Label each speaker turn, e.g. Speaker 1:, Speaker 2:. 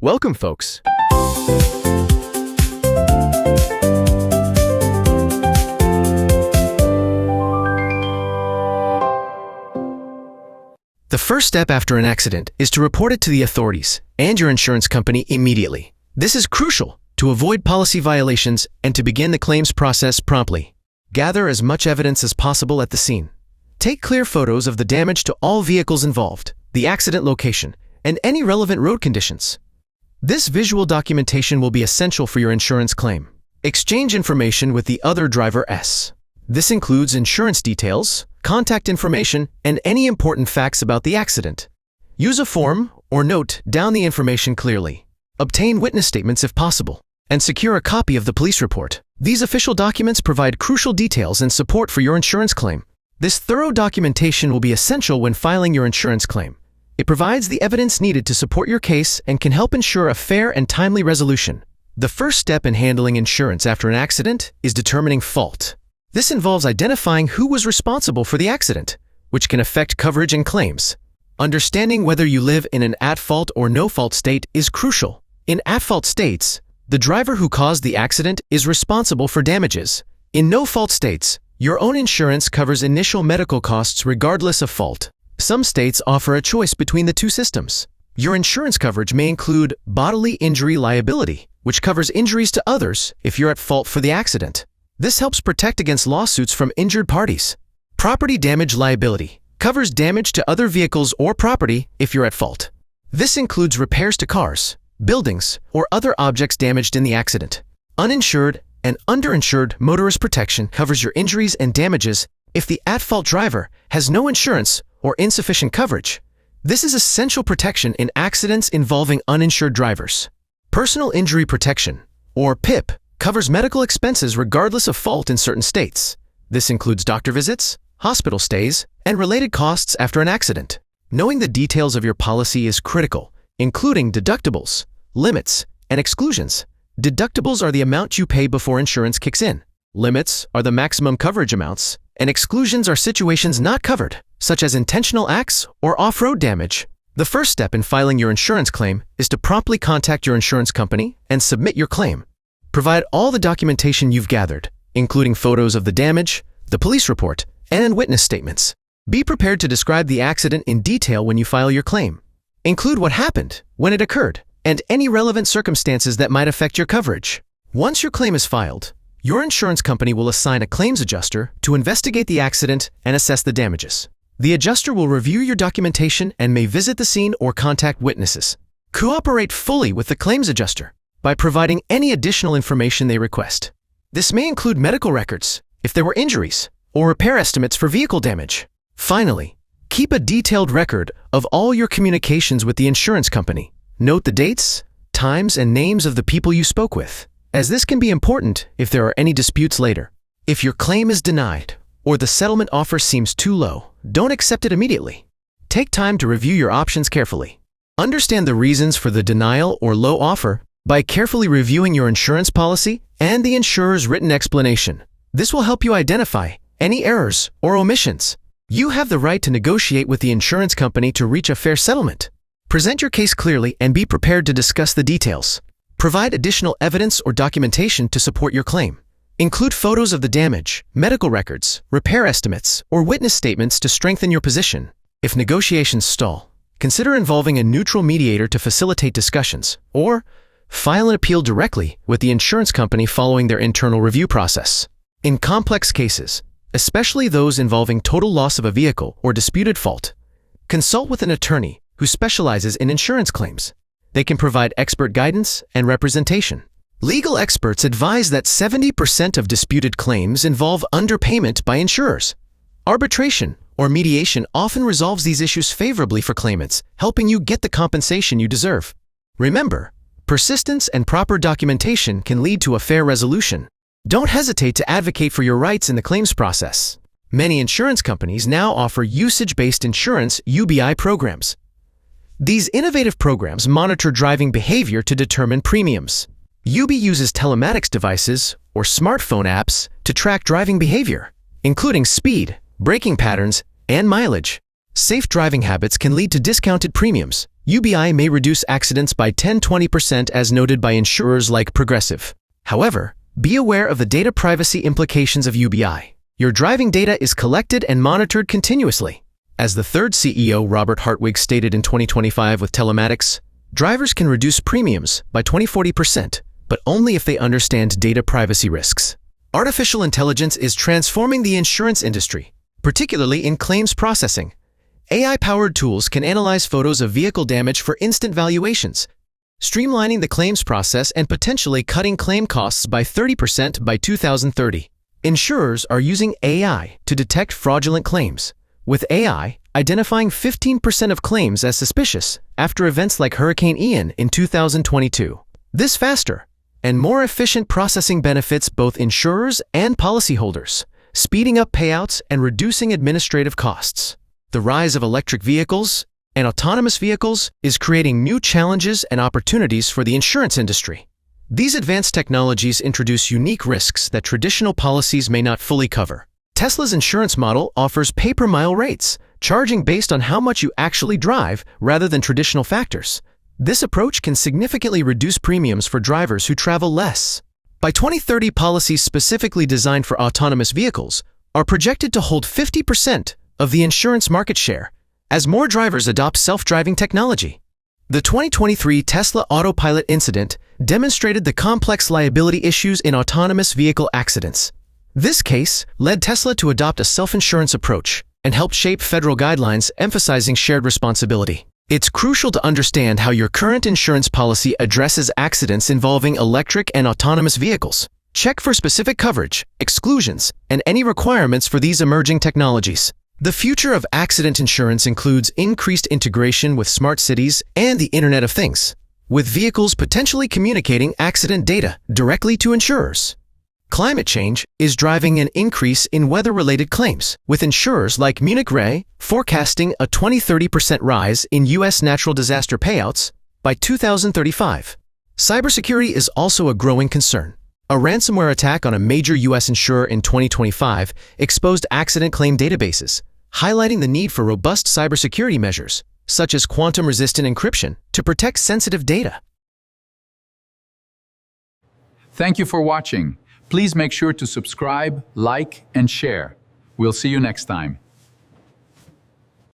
Speaker 1: Welcome, folks. The first step after an accident is to report it to the authorities and your insurance company immediately. This is crucial to avoid policy violations and to begin the claims process promptly. Gather as much evidence as possible at the scene. Take clear photos of the damage to all vehicles involved, the accident location, and any relevant road conditions. This visual documentation will be essential for your insurance claim. Exchange information with the other driver S. This includes insurance details, contact information, and any important facts about the accident. Use a form or note down the information clearly. Obtain witness statements if possible, and secure a copy of the police report. These official documents provide crucial details and support for your insurance claim. This thorough documentation will be essential when filing your insurance claim. It provides the evidence needed to support your case and can help ensure a fair and timely resolution. The first step in handling insurance after an accident is determining fault. This involves identifying who was responsible for the accident, which can affect coverage and claims. Understanding whether you live in an at-fault or no-fault state is crucial. In at-fault states, the driver who caused the accident is responsible for damages. In no-fault states, your own insurance covers initial medical costs regardless of fault. Some states offer a choice between the two systems. Your insurance coverage may include bodily injury liability, which covers injuries to others if you're at fault for the accident. This helps protect against lawsuits from injured parties. Property damage liability covers damage to other vehicles or property if you're at fault. This includes repairs to cars, buildings, or other objects damaged in the accident. Uninsured and underinsured motorist protection covers your injuries and damages if the at-fault driver has no insurance or insufficient coverage. This is essential protection in accidents involving uninsured drivers. Personal injury protection, or PIP, covers medical expenses regardless of fault in certain states. This includes doctor visits, hospital stays, and related costs after an accident. Knowing the details of your policy is critical, including deductibles, limits, and exclusions. Deductibles are the amount you pay before insurance kicks in. Limits are the maximum coverage amounts, and exclusions are situations not covered, such as intentional acts or off-road damage. The first step in filing your insurance claim is to promptly contact your insurance company and submit your claim. Provide all the documentation you've gathered, including photos of the damage, the police report, and witness statements. Be prepared to describe the accident in detail when you file your claim. Include what happened, when it occurred, and any relevant circumstances that might affect your coverage. Once your claim is filed, your insurance company will assign a claims adjuster to investigate the accident and assess the damages. The adjuster will review your documentation and may visit the scene or contact witnesses. Cooperate fully with the claims adjuster by providing any additional information they request. This may include medical records, if there were injuries, or repair estimates for vehicle damage. Finally, keep a detailed record of all your communications with the insurance company. Note the dates, times, and names of the people you spoke with, as this can be important if there are any disputes later. If your claim is denied or the settlement offer seems too low, don't accept it immediately. Take time to review your options carefully. Understand the reasons for the denial or low offer by carefully reviewing your insurance policy and the insurer's written explanation. This will help you identify any errors or omissions. You have the right to negotiate with the insurance company to reach a fair settlement. Present your case clearly and be prepared to discuss the details. Provide additional evidence or documentation to support your claim. Include photos of the damage, medical records, repair estimates, or witness statements to strengthen your position. If negotiations stall, consider involving a neutral mediator to facilitate discussions, or file an appeal directly with the insurance company following their internal review process. In complex cases, especially those involving total loss of a vehicle or disputed fault, consult with an attorney who specializes in insurance claims. They can provide expert guidance and representation. Legal experts advise that 70% of disputed claims involve underpayment by insurers. Arbitration or mediation often resolves these issues favorably for claimants, helping you get the compensation you deserve. Remember, persistence and proper documentation can lead to a fair resolution. Don't hesitate to advocate for your rights in the claims process. Many insurance companies now offer usage-based insurance (UBI) programs. These innovative programs monitor driving behavior to determine premiums. UB uses telematics devices or smartphone apps to track driving behavior, including speed, braking patterns, and mileage. Safe driving habits can lead to discounted premiums, UBI may reduce accidents by 10–20% as noted by insurers like Progressive. However, be aware of the data privacy implications of UBI. Your driving data is collected and monitored continuously. As the third CEO, Robert Hartwig, stated in 2025 with telematics, drivers can reduce premiums by 20–40%, but only if they understand data privacy risks. Artificial intelligence is transforming the insurance industry, particularly in claims processing. AI-powered tools can analyze photos of vehicle damage for instant valuations, streamlining the claims process and potentially cutting claim costs by 30% by 2030. Insurers are using AI to detect fraudulent claims, with AI identifying 15% of claims as suspicious after events like Hurricane Ian in 2022. This faster and more efficient processing benefits both insurers and policyholders, speeding up payouts and reducing administrative costs. The rise of electric vehicles and autonomous vehicles is creating new challenges and opportunities for the insurance industry. These advanced technologies introduce unique risks that traditional policies may not fully cover. Tesla's insurance model offers pay-per-mile rates, charging based on how much you actually drive rather than traditional factors. This approach can significantly reduce premiums for drivers who travel less. By 2030, policies specifically designed for autonomous vehicles are projected to hold 50% of the insurance market share as more drivers adopt self-driving technology. The 2023 Tesla Autopilot incident demonstrated the complex liability issues in autonomous vehicle accidents. This case led Tesla to adopt a self-insurance approach and helped shape federal guidelines emphasizing shared responsibility. It's crucial to understand how your current insurance policy addresses accidents involving electric and autonomous vehicles. Check for specific coverage, exclusions, and any requirements for these emerging technologies. The future of accident insurance includes increased integration with smart cities and the Internet of Things, with vehicles potentially communicating accident data directly to insurers. Climate change is driving an increase in weather-related claims, with insurers like Munich Re forecasting a 20–30% rise in U.S. natural disaster payouts by 2035. Cybersecurity is also a growing concern. A ransomware attack on a major U.S. insurer in 2025 exposed accident claim databases, highlighting the need for robust cybersecurity measures, such as quantum-resistant encryption, to protect sensitive data.
Speaker 2: Thank you for watching. Please make sure to subscribe, like, and share. We'll see you next time.